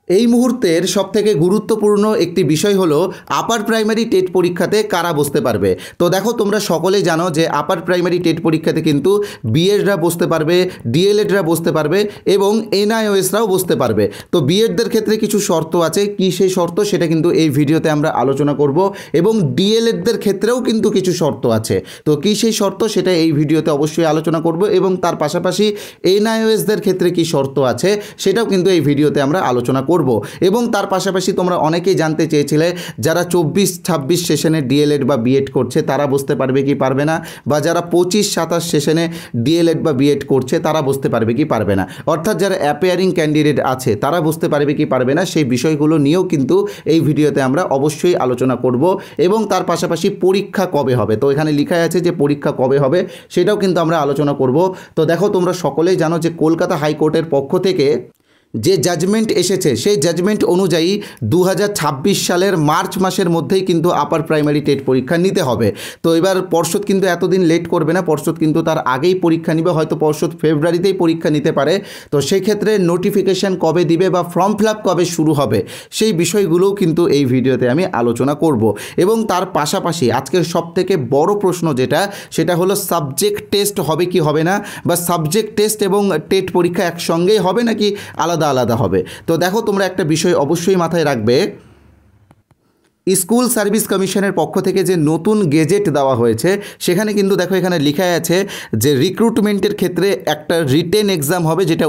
এই মুহূর্তের সবথেকে গুরুত্বপূর্ণ একটি বিষয় হলো আপার প্রাইমারি টেট পরীক্ষাতে কারা বসতে পারবে। তো দেখো, তোমরা সকলেই জানো যে আপার প্রাইমারি টেট পরীক্ষাতে কিন্তু বিএডরা বসতে পারবে, ডিএলএডরা বসতে পারবে এবং এনআইওএসরাও বসতে পারবে। তো বিএডদের ক্ষেত্রে কিছু শর্ত আছে, কি সেই শর্ত সেটা কিন্তু এই ভিডিওতে আমরা আলোচনা করব, এবং ডিএলএডদের ক্ষেত্রেও কিন্তু কিছু শর্ত আছে। তো কি সেই শর্ত সেটা এই ভিডিওতে অবশ্যই আলোচনা করব, এবং তার পাশাপাশি এনআইওএসদের ক্ষেত্রে কি শর্ত আছে সেটাও কিন্তু এই ভিডিওতে আমরা আলোচনা করব। এবং তার পাশাপাশি তোমরা অনেকেই জানতে চেয়েছিলে যারা 24-26 সেশনে ডিএলএড বা বিএড করছে তারা বসতে পারবে কি পারবে না, বা যারা 25-27 সেশনে ডিএলএড বা বিএড করছে তারা বসতে পারবে কি পারবে না, অর্থাৎ যারা অ্যাপিয়ারিং ক্যান্ডিডেট আছে তারা বসতে পারবে কি পারবে না, সেই বিষয়গুলো নিয়েও কিন্তু এই ভিডিওতে আমরা অবশ্যই আলোচনা করব। এবং তার পাশাপাশি পরীক্ষা কবে হবে, তো এখানে লেখা আছে যে পরীক্ষা কবে হবে সেটাও কিন্তু আমরা আলোচনা করব। তো দেখো, তোমরা সকলেই জানো যে কলকাতা হাইকোর্টের পক্ষ থেকে যে জাজমেন্ট এসেছে সেই জাজমেন্ট অনুযায়ী 2026 সালের মার্চ মাসের মধ্যেই কিন্তু আপার প্রাইমারি টেট পরীক্ষা নিতে হবে। তো এবার পর্ষদ কিন্তু এতদিন লেট করবে না, পর্ষদ কিন্তু তার আগেই পরীক্ষা নিবে, হয়তো পর্ষদ ফেব্রুয়ারিতেই পরীক্ষা নিতে পারে। তো সেই ক্ষেত্রে নোটিফিকেশান কবে দিবে বা ফর্ম ফিল আপ কবে শুরু হবে সেই বিষয়গুলোও কিন্তু এই ভিডিওতে আমি আলোচনা করব। এবং তার পাশাপাশি আজকের সবথেকে বড় প্রশ্ন সেটা হলো সাবজেক্ট টেস্ট হবে কি হবে না, বা সাবজেক্ট টেস্ট এবং টেট পরীক্ষা একসঙ্গেই হবে নাকি আলাদা আলাদা হবে। তো দেখো, তোমরা একটা বিষয় অবশ্যই মাথায় রাখবে, স্কুল সার্ভিস কমিশনের পক্ষ থেকে যে নতুন গেজেট দেওয়া হয়েছে সেখানে কিন্তু দেখো এখানে লেখা আছে যে রিক্রুটমেন্টের ক্ষেত্রে একটা রিটেন এক্সাম হবে, যেটা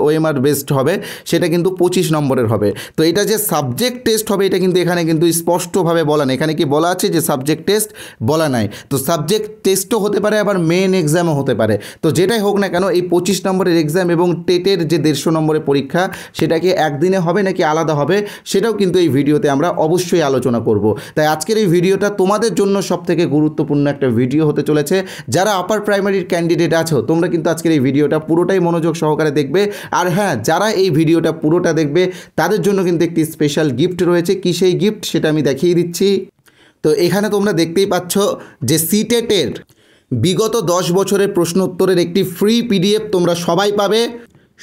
ওএমআর বেসড হবে, সেটা কিন্তু 25 নম্বরের হবে। তো এটা যে সাবজেক্ট টেস্ট হবে এটা কিন্তু এখানে কিন্তু স্পষ্টভাবে বলা নেই, এখানে কি বলা আছে যে সাবজেক্ট টেস্ট বলা নাই। তো সাবজেক্ট টেস্টও হতে পারে, আবার মেন এক্সামও হতে পারে। তো যেটাই হোক না কেন, এই 25 নম্বরের এক্সাম এবং টেটের যে 150 নম্বরের পরীক্ষা সেটা কি একদিনে হবে নাকি আলাদা হবে সেটাও কিন্তু এই ভিডিওতে আমরা অবশ্যই আলোচনা করব। তাই আজকের এই ভিডিওটা তোমাদের জন্য সবথেকে গুরুত্বপূর্ণ একটা ভিডিও হতে চলেছে। যারা আপার প্রাইমারির ক্যান্ডিডেট আছো তোমরা কিন্তু আজকের এই ভিডিওটা পুরোটাই মনোযোগ সহকারে দেখবে। আর হ্যাঁ, যারা এই ভিডিওটা পুরোটা দেখবে তাদের জন্য কিন্তু একটি স্পেশাল গিফট রয়েছে। কি সেই গিফট সেটা আমি দেখিয়ে দিচ্ছি। তো এখানে তোমরা দেখতেই পাচ্ছ যে সিটেটের বিগত 10 বছরের প্রশ্ন উত্তরের একটি ফ্রি পিডিএফ তোমরা সবাই পাবে।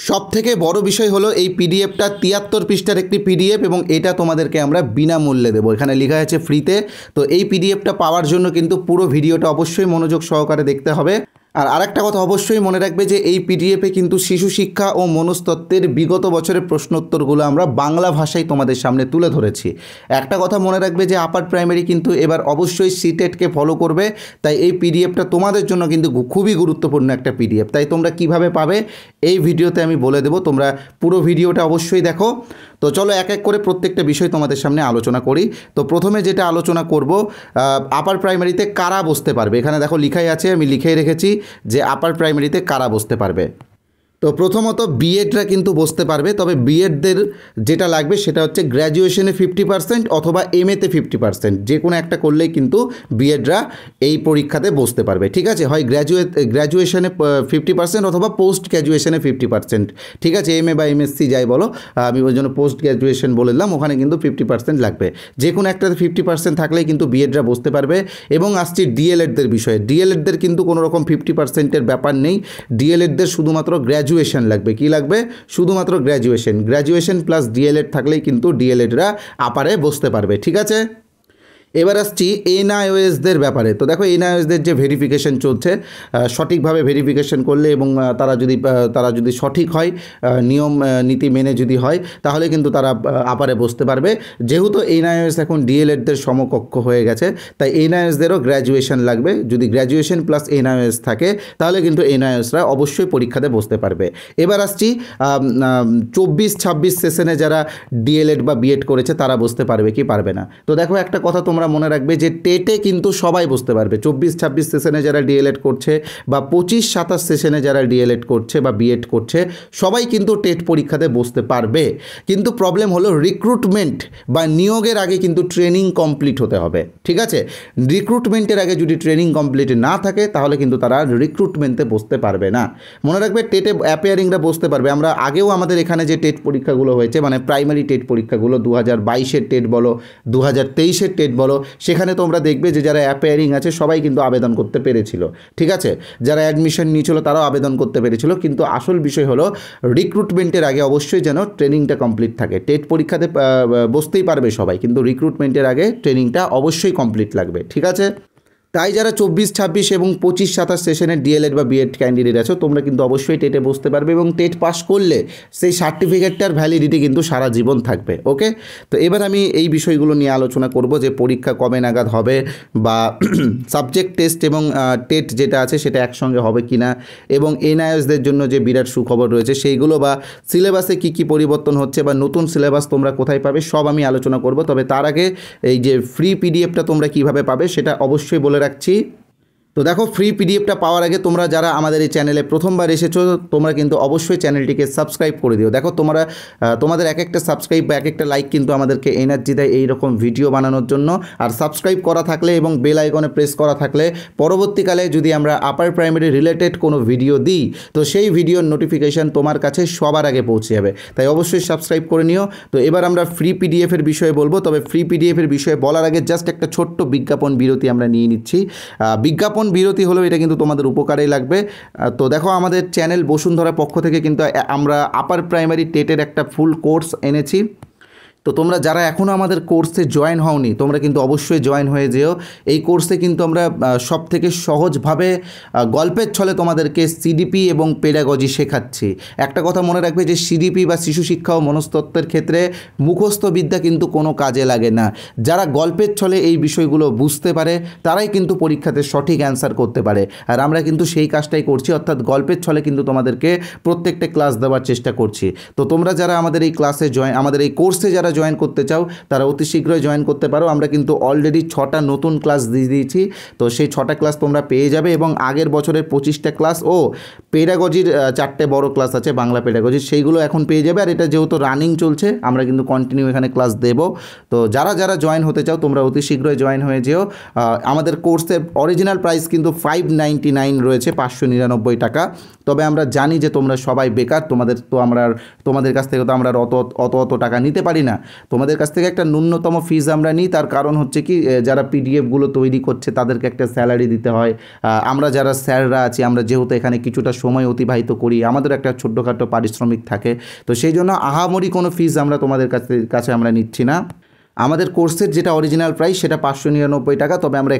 সবথেকে বড় বিষয় হলো এই পিডিএফটা 73 পৃষ্ঠার একটি পিডিএফ, এবং এটা তোমাদেরকে আমরা বিনামূল্যে দেবো, এখানে লেখা আছে ফ্রিতে। তো এই পিডিএফটা পাওয়ার জন্য কিন্তু পুরো ভিডিওটা অবশ্যই মনোযোগ সহকারে দেখতে হবে। আর আরেকটা কথা অবশ্যই মনে রাখবে যে এই পিডিএফে কিন্তু শিশু শিক্ষা ও মনস্তত্ত্বের বিগত বছরের প্রশ্নোত্তরগুলো আমরা বাংলা ভাষায় তোমাদের সামনে তুলে ধরেছি। একটা কথা মনে রাখবে যে আপার প্রাইমারি কিন্তু এবার অবশ্যই সিটেটকে ফলো করবে, তাই এই পিডিএফটা তোমাদের জন্য কিন্তু খুবই গুরুত্বপূর্ণ একটা পিডিএফ। তাই তোমরা কিভাবে পাবে এই ভিডিওতে আমি বলে দেবো, তোমরা পুরো ভিডিওটা অবশ্যই দেখো। তো চলো এক এক করে প্রত্যেকটা বিষয় তোমাদের সামনে আলোচনা করি। তো প্রথমে যেটা আলোচনা করব, আপার প্রাইমারিতে কারা বসতে পারবে। এখানে দেখো লিখাই আছে, আমি লিখেই রেখেছি যে আপার প্রাইমারিতে কারা বসতে পারবে। তো প্রথমত বিএডরা কিন্তু বসতে পারবে, তবে বিএডদের যেটা লাগবে সেটা হচ্ছে গ্র্যাজুয়েশনে 50% অথবা এমএতে 50%, যে কোনো একটা করলেই কিন্তু বিএডরা এই পরীক্ষাতে বসতে পারবে। ঠিক আছে, হয় গ্র্যাজুয়েশনে 50% অথবা পোস্ট গ্র্যাজুয়েশনে 50%। ঠিক আছে, এমএ বা এমএসসি যাই বলো, আমি ওই জন্য পোস্ট গ্র্যাজুয়েশন বলে দিলাম, ওখানে কিন্তু 50% লাগবে। যে কোনো একটাতে 50% থাকলেই কিন্তু বিএডরা বসতে পারবে। এবং আসছি ডিএলএডদের বিষয়ে, ডিএলএডদের কিন্তু কোনো রকম 50%-এর ব্যাপার নেই, ডিএলএডদের শুধুমাত্র গ্র্যাজুয়েশন লাগবে। কি লাগবে? শুধুমাত্র গ্র্যাজুয়েশন প্লাস ডিএলএড থাকলেই কিন্তু ডিএলএডরা আপারে বসতে পারবে। ঠিক আছে, এবার আসছি এনআইওএসদের ব্যাপারে। তো দেখো, এনআইওএসদের যে ভেরিফিকেশন চলছে, সঠিকভাবে ভেরিফিকেশন করলে এবং তারা যদি সঠিক হয়, নিয়ম নীতি মেনে যদি হয়, তাহলে কিন্তু তারা আপারে বসতে পারবে। যেহেতু এনআইওএস এখন ডিএলএডদের সমকক্ষ হয়ে গেছে, তাই এনআইওএসদেরও গ্র্যাজুয়েশন লাগবে। যদি গ্র্যাজুয়েশন প্লাস এনআইওএস থাকে তাহলে কিন্তু এনআইওএসরা অবশ্যই পরীক্ষাতে বসতে পারবে। এবার আসছি 24-26 সেশনে যারা ডিএলএড বা বিএড করেছে তারা বসতে পারবে কি পারবে না। তো দেখো, একটা কথা তোমরা মনে রাখবে যে টেটে কিন্তু সবাই বসতে পারবে। 24-26 সেশনে যারা ডিএলএড করছে বা 25-27 সেশনে যারা ডিএলএড করছে বা বিএড করছে সবাই কিন্তু টেট পরীক্ষাতে বসতে পারবে। কিন্তু প্রবলেম হলো রিক্রুটমেন্ট বা নিয়োগের আগে কিন্তু ট্রেনিং কমপ্লিট হতে হবে। ঠিক আছে, রিক্রুটমেন্টের আগে যদি ট্রেনিং কমপ্লিট না থাকে তাহলে কিন্তু তারা রিক্রুটমেন্টে বসতে পারবে না। মনে রাখবে, টেটে অ্যাপিয়ারিংরা বসতে পারবে। আমরা আগেও আমাদের এখানে যে টেট পরীক্ষাগুলো হয়েছে, মানে প্রাইমারি টেট পরীক্ষাগুলো 2022-এর টেট বলো, 2023-এর টেট বলো, বলো, সেখানে তোমরা দেখবে যে যারা অ্যাপিয়ারিং আছে সবাই কিন্তু আবেদন করতে পেরেছিল, ঠিক আছে। যারা অ্যাডমিশন নিয়েছিল তারাও আবেদন করতে পেরেছিল, কিন্তু আসল বিষয় হলো রিক্রুটমেন্টের আগে অবশ্যই যেন ট্রেনিংটা কমপ্লিট থাকে। টেট পরীক্ষাতে বসতেই পারবে সবাই, কিন্তু রিক্রুটমেন্টের আগে ট্রেনিংটা অবশ্যই কমপ্লিট লাগবে, ঠিক আছে। তাই যারা 24, 26 এবং 25, 27 সেশনের ডিএলএড বা বিএড ক্যান্ডিডেট আছো, তোমরা কিন্তু অবশ্যই টেটে বসতে পারবে এবং টেট পাস করলে সেই সার্টিফিকেটটার ভ্যালিডিটি কিন্তু সারা জীবন থাকবে। ওকে, তো এবার আমি এই বিষয়গুলো নিয়ে আলোচনা করব যে পরীক্ষা কবে নাগাদ হবে, বা সাবজেক্ট টেস্ট এবং টেট যেটা আছে সেটা একসঙ্গে হবে কি না, এবং এনআইএসদের জন্য যে বিরাট সুখবর রয়েছে সেইগুলো, বা সিলেবাসে কী কী পরিবর্তন হচ্ছে, বা নতুন সিলেবাস তোমরা কোথায় পাবে, সব আমি আলোচনা করব। তবে তার আগে এই যে ফ্রি পিডিএফটা তোমরা কিভাবে পাবে সেটা অবশ্যই বলে রাখছি। তো দেখো, ফ্রি পিডিএফটা পাওয়ার আগে তোমরা যারা আমাদের এই চ্যানেলে প্রথমবার এসেছো, তোমরা কিন্তু অবশ্যই চ্যানেলটিকে সাবস্ক্রাইব করে দিও। দেখো তোমাদের এক একটা সাবস্ক্রাইব বা এক একটা লাইক কিন্তু আমাদেরকে এনার্জি দেয় এই রকম ভিডিও বানানোর জন্য। আর সাবস্ক্রাইব করা থাকলে এবং বেল আইকনে প্রেস করা থাকলে পরবর্তীকালে যদি আমরা আপার প্রাইমারি রিলেটেড কোনো ভিডিও দিই, তো সেই ভিডিওর নোটিফিকেশান তোমার কাছে সবার আগে পৌঁছে যাবে। তাই অবশ্যই সাবস্ক্রাইব করে নিও। তো এবার আমরা ফ্রি পিডিএফের বিষয়ে বলবো, তবে ফ্রি পিডিএফের বিষয়ে বলার আগে জাস্ট একটা ছোট্ট বিজ্ঞাপন বিরতি আমরা নিয়ে নিচ্ছি। বিজ্ঞাপন বিরতি হলেও এটা কিন্তু তোমাদের উপকারেই লাগবে। তো দেখো, আমাদের চ্যানেল বসুন্ধরা পক্ষ থেকে কিন্তু আমরা আপার প্রাইমারি টেটের একটা ফুল কোর্স এনেছি। তো তোমরা যারা এখনও আমাদের কোর্সে জয়েন হওনি, তোমরা কিন্তু অবশ্যই জয়েন হয়ে যেও। এই কোর্সে কিন্তু আমরা সব থেকে সহজভাবে গল্পের ছলে তোমাদেরকে সিডিপি এবং পেডাগজি শেখাচ্ছি। একটা কথা মনে রাখবে যে সিডিপি বা শিশু শিক্ষা ও মনস্তত্ত্বের ক্ষেত্রে মুখস্থ বিদ্যা কিন্তু কোনো কাজে লাগে না। যারা গল্পের ছলে এই বিষয়গুলো বুঝতে পারে তারাই কিন্তু পরীক্ষাতে সঠিক অ্যান্সার করতে পারে। আর আমরা কিন্তু সেই কাজটাই করছি, অর্থাৎ গল্পের ছলে কিন্তু তোমাদেরকে প্রত্যেকটা ক্লাস দেওয়ার চেষ্টা করছি। তো তোমরা যারা আমাদের এই ক্লাসে আমাদের এই কোর্সে যারা জয়েন করতে চাও তারা অতি শীঘ্রই জয়েন করতে পারো। আমরা কিন্তু অলরেডি 6টা নতুন ক্লাস দিয়ে দিয়েছি। তো সেই 6টা ক্লাস তোমরা পেয়ে যাবে, এবং আগের বছরের 25টা ক্লাস ও পেডাগজির 4টে বড় ক্লাস আছে বাংলা পেডাগজির, সেইগুলো এখন পেয়ে যাবে। আর এটা যেহেতু রানিং চলছে, আমরা কিন্তু কন্টিনিউ এখানে ক্লাস দেব। তো যারা যারা জয়েন হতে চাও তোমরা অতি শীঘ্রই জয়েন হয়ে যেও। আমাদের কোর্সের অরিজিনাল প্রাইস কিন্তু 599 রয়েছে, 599 টাকা। তবে আমরা জানি যে তোমরা সবাই বেকার, তোমাদের কাছ থেকে তো আমরা অত টাকা নিতে পারি না। তোমাদের কাছ থেকে একটা ন্যূনতম ফিজ আমরা নিই। তার কারণ হচ্ছে কি, যারা পিডিএফগুলো তৈরি করছে তাদেরকে একটা স্যালারি দিতে হয়। আমরা যারা স্যাররা আছি, আমরা যেহেতু এখানে কিছুটা সময় অতিবাহিত করি, আমাদের একটা ছোট্টখাটো পারিশ্রমিক থাকে। তো সেই জন্য আহামরি কোনো ফিজ আমরা তোমাদের কাছে আমরা নিচ্ছি না। আমাদের কোর্সের যেটা অরিজিনাল প্রাইস সেটা 599 টাকা। তবে আমরা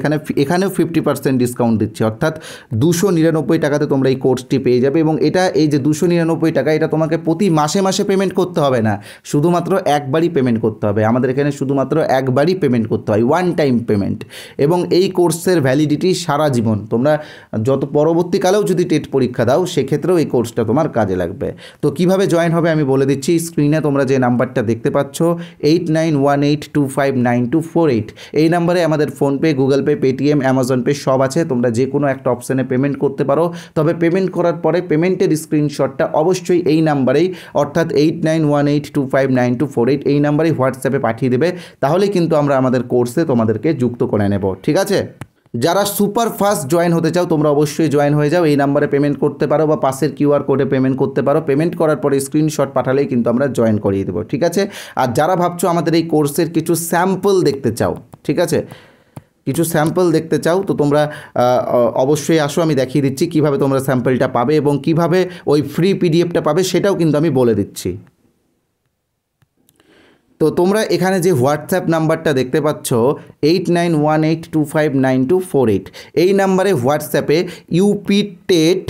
এখানেও 50% ডিসকাউন্ট দিচ্ছি, অর্থাৎ 299 টাকাতে তোমরা এই কোর্সটি পেয়ে যাবে। এবং এই যে 299 টাকা, এটা তোমাকে প্রতি মাসে মাসে পেমেন্ট করতে হবে না, শুধুমাত্র একবারই পেমেন্ট করতে হবে। আমাদের এখানে শুধুমাত্র একবারই পেমেন্ট করতে হয়, ওয়ান টাইম পেমেন্ট। এবং এই কোর্সের ভ্যালিডিটি সারা জীবন। তোমরা যত পরবর্তীকালেও যদি টেট পরীক্ষা দাও সেক্ষেত্রেও এই কোর্সটা তোমার কাজে লাগবে। তো কিভাবে জয়েন হবে আমি বলে দিচ্ছি। স্ক্রিনে তোমরা যে নাম্বারটা দেখতে পাচ্ছ 8918259248, এই নাম্বারে আমাদের PhonePe, Google pay, Paytm, Amazon pay সব আছে। তোমরা যে কোনো একটা অপশানে পেমেন্ট করতে পারো। তবে পেমেন্ট করার পরে পেমেন্টের স্ক্রিনশটটা অবশ্যই এই নাম্বারেই, অর্থাৎ 8918259248 এই নাম্বারেই হোয়াটসঅ্যাপে পাঠিয়ে দেবে। তাহলে কিন্তু আমরা আমাদের কোর্সে তোমাদেরকে যুক্ত করে নেব, ঠিক আছে। যারা সুপার ফাস্ট জয়েন হতে চাও তোমরা অবশ্যই জয়েন হয়ে যাও। এই নাম্বারে পেমেন্ট করতে পারো বা পাশের কিউআর কোডে পেমেন্ট করতে পারো। পেমেন্ট করার পরে স্ক্রিনশট পাঠালেই কিন্তু আমরা জয়েন করিয়ে দেবো, ঠিক আছে। আর যারা ভাবছো আমাদের এই কোর্সের কিছু স্যাম্পল দেখতে চাও, ঠিক আছে, কিছু স্যাম্পল দেখতে চাও, তো তোমরা অবশ্যই আসো, আমি দেখিয়ে দিচ্ছি কীভাবে তোমরা স্যাম্পলটা পাবে এবং কিভাবে ওই ফ্রি পিডিএফটা পাবে সেটাও কিন্তু আমি বলে দিচ্ছি। তো তোমরা এখানে যে হোয়াটসঅ্যাপ নাম্বারটা দেখতে পাচ্ছ 8918259248, এই নাম্বারে হোয়াটসঅ্যাপে ইউপি টেট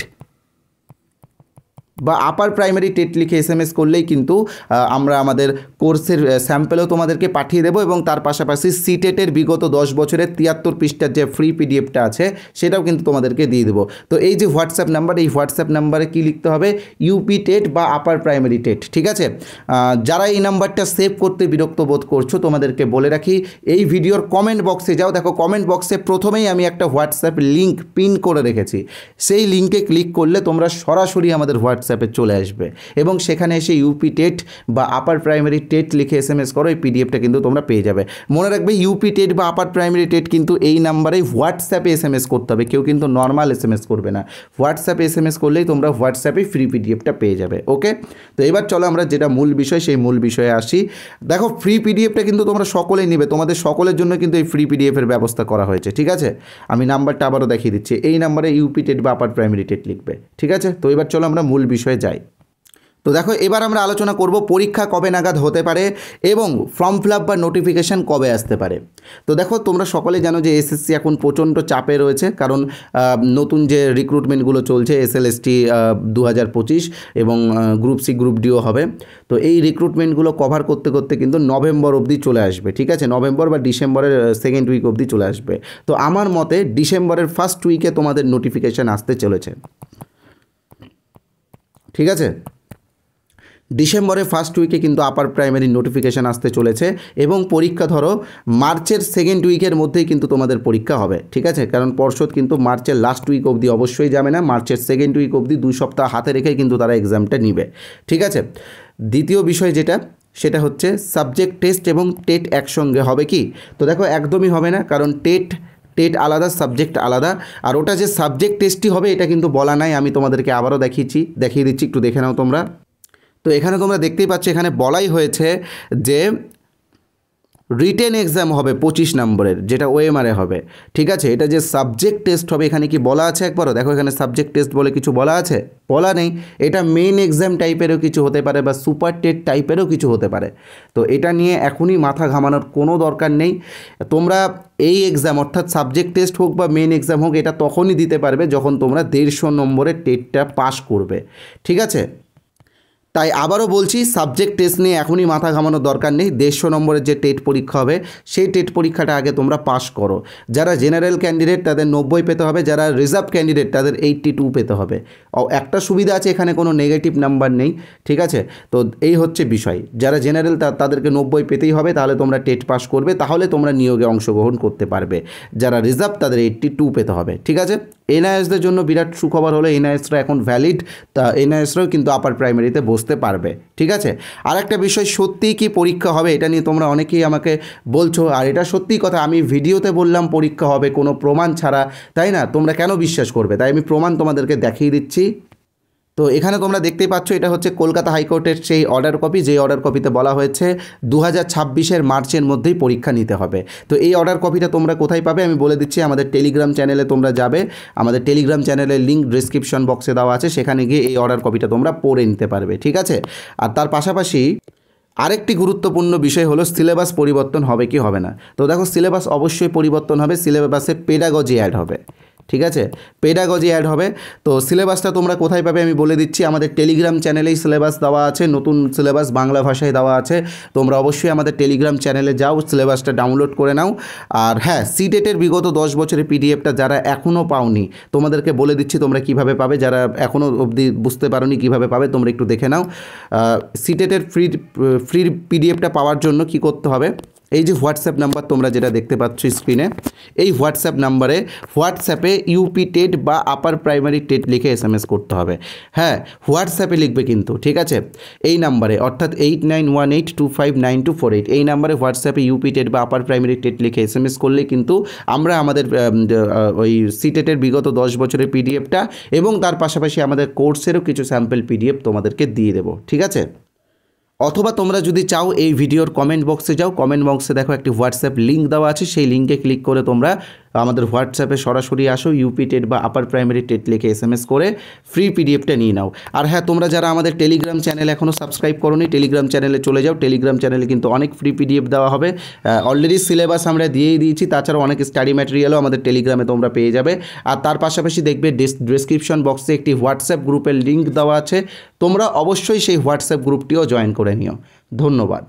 বা আপার প্রাইমারি টেট লিখে SMS করলেই কিন্তু আমরা আমাদের কোর্সের স্যাম্পেলও তোমাদেরকে পাঠিয়ে দেবো, এবং তার পাশাপাশি সিটেটের বিগত 10 বছরের 73 পৃষ্ঠার যে ফ্রি পিডিএফটা আছে সেটাও কিন্তু তোমাদেরকে দিয়ে দেবো। তো এই যে হোয়াটসঅ্যাপ নাম্বার, এই হোয়াটসঅ্যাপ নাম্বারে কী লিখতে হবে, ইউপি টেট বা আপার প্রাইমারি টেট, ঠিক আছে। যারা এই নাম্বারটা সেভ করতে বিরক্ত বোধ করছো, তোমাদেরকে বলে রাখি, এই ভিডিওর কমেন্ট বক্সে যাও। দেখো, কমেন্ট বক্সে প্রথমেই আমি একটা হোয়াটসঅ্যাপ লিঙ্ক পিন করে রেখেছি। সেই লিঙ্কে ক্লিক করলে তোমরা সরাসরি আমাদের হোয়াটসঅ্যাপ হোয়াটসঅ্যাপে চলে আসবে এবং সেখানে এসে ইউপি টেট বা আপার প্রাইমারি টেট লিখে SMS করো, এই পিডিএফটা কিন্তু তোমরা পেয়ে যাবে। মনে রাখবে ইউপি টেট বা আপার প্রাইমারি টেট কিন্তু এই নাম্বারেই হোয়াটসঅ্যাপে SMS করতে হবে, কেউ কিন্তু নর্মাল SMS করবে না। হোয়াটসঅ্যাপে SMS করলেই তোমরা হোয়াটসঅ্যাপে ফ্রি পিডিএফটা পেয়ে যাবে। ওকে, তো এবার চলো আমরা যেটা মূল বিষয় সেই মূল বিষয়ে আসি। দেখো ফ্রি পিডিএফটা কিন্তু তোমরা সকলেই নেবে, তোমাদের সকলের জন্য কিন্তু এই ফ্রি পিডিএফের ব্যবস্থা করা হয়েছে। ঠিক আছে, আমি নাম্বারটা আবারও দেখিয়ে দিচ্ছি, এই নাম্বারে ইউপি টেট বা আপার প্রাইমারি টেট লিখবে। ঠিক আছে, তো এবার চলো আমরা মূল বিষয়ে যাই। তো দেখো এবার আমরা আলোচনা করব পরীক্ষা কবে নাগাদ হতে পারে এবং ফর্ম ফিল আপ বা নোটিফিকেশান কবে আসতে পারে। তো দেখো তোমরা সকলে জানো যে এসএসসি এখন প্রচণ্ড চাপে রয়েছে, কারণ নতুন যে রিক্রুটমেন্টগুলো চলছে SLST 2025 এবং গ্রুপ সি গ্রুপ ডিও হবে। তো এই রিক্রুটমেন্টগুলো কভার করতে করতে কিন্তু নভেম্বর অবধি চলে আসবে। ঠিক আছে, নভেম্বর বা ডিসেম্বরের সেকেন্ড উইক অবধি চলে আসবে। তো আমার মতে ডিসেম্বরের ফার্স্ট উইকে তোমাদের নোটিফিকেশান আসতে চলেছে। ঠিক আছে, ডিসেম্বরের ফার্স্ট উইকে কিন্তু আপার প্রাইমারি নোটিফিকেশান আসতে চলেছে এবং পরীক্ষা ধরো মার্চের সেকেন্ড উইকের মধ্যেই কিন্তু তোমাদের পরীক্ষা হবে। ঠিক আছে, কারণ পর্ষদ কিন্তু মার্চের লাস্ট উইক অবধি অবশ্যই যাবে না, মার্চের সেকেন্ড উইক অবধি 2 সপ্তাহ হাতে রেখে কিন্তু তারা এক্সামটা নিবে। ঠিক আছে, দ্বিতীয় বিষয় যেটা সেটা হচ্ছে সাবজেক্ট টেস্ট এবং টেট একসঙ্গে হবে কি? তো দেখো একদমই হবে না, কারণ টেট আলাদা, সাবজেক্ট আলাদা। আর ওটা যে সাবজেক্ট টেস্টই হবে এটা কিন্তু বলা নাই, আমি তোমাদেরকে আবারও দেখিয়ে দিচ্ছি, একটু দেখে নাও তোমরা। তো এখানে তোমরা দেখতেই পাচ্ছ, এখানে বলাই হয়েছে যে রিটেন এক্সাম হবে 25 নম্বরের, যেটা OMR হবে। ঠিক আছে, এটা যে সাবজেক্ট টেস্ট হবে এখানে কি বলা আছে একবারও? দেখো এখানে সাবজেক্ট টেস্ট বলে কিছু বলা আছে? বলা নেই। এটা মেন এক্সাম টাইপেরও কিছু হতে পারে বা সুপার টেট টাইপেরও কিছু হতে পারে। তো এটা নিয়ে এখনই মাথা ঘামানোর কোনো দরকার নেই। তোমরা এই এক্সাম অর্থাৎ সাবজেক্ট টেস্ট হোক বা মেন এক্সাম হোক, এটা তখনই দিতে পারবে যখন তোমরা 150 নম্বরের টেটটা পাস করবে। ঠিক আছে, তাই আবারও বলছি, সাবজেক্ট টেস্ট নিয়ে এখনই মাথা ঘামানোর দরকার নেই। 150 নম্বরের যে টেট পরীক্ষা হবে সেই টেট পরীক্ষাটা আগে তোমরা পাস করো। যারা জেনারেল ক্যান্ডিডেট তাদের 90 পেতে হবে, যারা রিজার্ভ ক্যান্ডিডেট তাদের 82 পেতে হবে। একটা সুবিধা আছে, এখানে কোনো নেগেটিভ নাম্বার নেই। ঠিক আছে, তো এই হচ্ছে বিষয়। যারা জেনারেল তাদেরকে 90 পেতেই হবে, তাহলে তোমরা টেট পাস করবে, তাহলে তোমরা নিয়োগে অংশগ্রহণ করতে পারবে। যারা রিজার্ভ তাদের 82 পেতে হবে। ঠিক আছে, NISদের জন্য বিরাট সুখবর হলো NISরা এখন ভ্যালিড, তা NISরাও কিন্তু আপার প্রাইমারিতে বসতে পারবে। ঠিক আছে, আর একটা বিষয়, সত্যিই কি পরীক্ষা হবে এটা নিয়ে তোমরা অনেকেই আমাকে বলছো, আর এটা সত্যি কথা। আমি ভিডিওতে বললাম পরীক্ষা হবে কোনো প্রমাণ ছাড়া, তাই না? তোমরা কেন বিশ্বাস করবে? তাই আমি প্রমাণ তোমাদেরকে দেখিয়ে দিচ্ছি। তো এখানে তোমরা দেখতেই পাচ্ছ, এটা হচ্ছে কলকাতা হাইকোর্টের সেই অর্ডার কপি, যেই অর্ডার কপিতে বলা হয়েছে 2026-এর মার্চের মধ্যেই পরীক্ষা নিতে হবে। তো এই অর্ডার কপিটা তোমরা কোথায় পাবে আমি বলে দিচ্ছি। আমাদের টেলিগ্রাম চ্যানেলে তোমরা যাবে, আমাদের টেলিগ্রাম চ্যানেলের লিঙ্ক ডিসক্রিপশন বক্সে দেওয়া আছে, সেখানে গিয়ে এই অর্ডার কপিটা তোমরা পড়ে নিতে পারবে। ঠিক আছে, আর তার পাশাপাশি আরেকটি গুরুত্বপূর্ণ বিষয় হলো সিলেবাস পরিবর্তন হবে কি হবে না। তো দেখো সিলেবাস অবশ্যই পরিবর্তন হবে, সিলেবাসে পেডাগজি অ্যাড হবে। ঠিক আছে, পেডাগজি অ্যাড হবে। তো সিলেবাসটা তোমরা কোথায় পাবে আমি বলে দিচ্ছি। আমাদের টেলিগ্রাম চ্যানেলেই সিলেবাস দেওয়া আছে, নতুন সিলেবাস বাংলা ভাষায় দেওয়া আছে। তোমরা অবশ্যই আমাদের টেলিগ্রাম চ্যানেলে যাও, সিলেবাসটা ডাউনলোড করে নাও। আর হ্যাঁ, সিটেটের বিগত 10 বছরের পিডিএফটা যারা এখনও পাওনি, তোমাদেরকে বলে দিচ্ছি তোমরা কিভাবে পাবে। যারা এখনও অবধি বুঝতে পারোনি কীভাবে পাবে, তোমরা একটু দেখে নাও। সিটেটের ফ্রি পিডিএফটা পাওয়ার জন্য কি করতে হবে, এই যে হোয়াটসঅ্যাপ নাম্বার তোমরা যেটা দেখতে পাচ্ছ স্ক্রিনে, এই হোয়াটসঅ্যাপ নাম্বারে হোয়াটসঅ্যাপে ইউপি টেট বা আপার প্রাইমারি টেট লিখে SMS করতে হবে। হ্যাঁ, হোয়াটসঅ্যাপে লিখবে কিন্তু। ঠিক আছে, এই নাম্বারে অর্থাৎ 8918259248 এই নাম্বারে হোয়াটসঅ্যাপে ইউপি টেট বা আপার প্রাইমারি টেট লিখে SMS করলে কিন্তু আমরা আমাদের ওই সিটেটের বিগত 10 বছরের পিডিএফটা এবং তার পাশাপাশি আমাদের কোর্সেরও কিছু স্যাম্পল পিডিএফ তোমাদেরকে দিয়ে দেবো। ঠিক আছে, অথবা তোমরা যদি চাও এই ভিডিওর কমেন্ট বক্সে যাও, কমেন্ট বক্সে দেখো একটি হোয়াটসঅ্যাপ লিঙ্ক দেওয়া আছে, সেই লিঙ্কে ক্লিক করে তোমরা আমাদের হোয়াটসঅ্যাপে সরাসরি আসো, ইউপি টেট বা আপার প্রাইমারি টেট লিখে SMS করে ফ্রি পিডিএফটা নিয়ে নাও। আর হ্যাঁ, তোমরা যারা আমাদের টেলিগ্রাম চ্যানেল এখনও সাবস্ক্রাইব করোনি, টেলিগ্রাম চ্যানেলে চলে যাও। টেলিগ্রাম চ্যানেলে কিন্তু অনেক ফ্রি পিডিএফ দেওয়া হবে। অলরেডি সিলেবাস আমরা দিয়েই দিয়েছি, তাছাড়াও অনেক স্টাডি ম্যাটেরিয়ালও আমাদের টেলিগ্রামে তোমরা পেয়ে যাবে। আর তার পাশাপাশি দেখবে ডেসক্রিপশন বক্সে একটি হোয়াটসঅ্যাপ গ্রুপের লিঙ্ক দেওয়া আছে, তোমরা অবশ্যই সেই হোয়াটসঅ্যাপ গ্রুপটিও জয়েন করে নিও। ধন্যবাদ।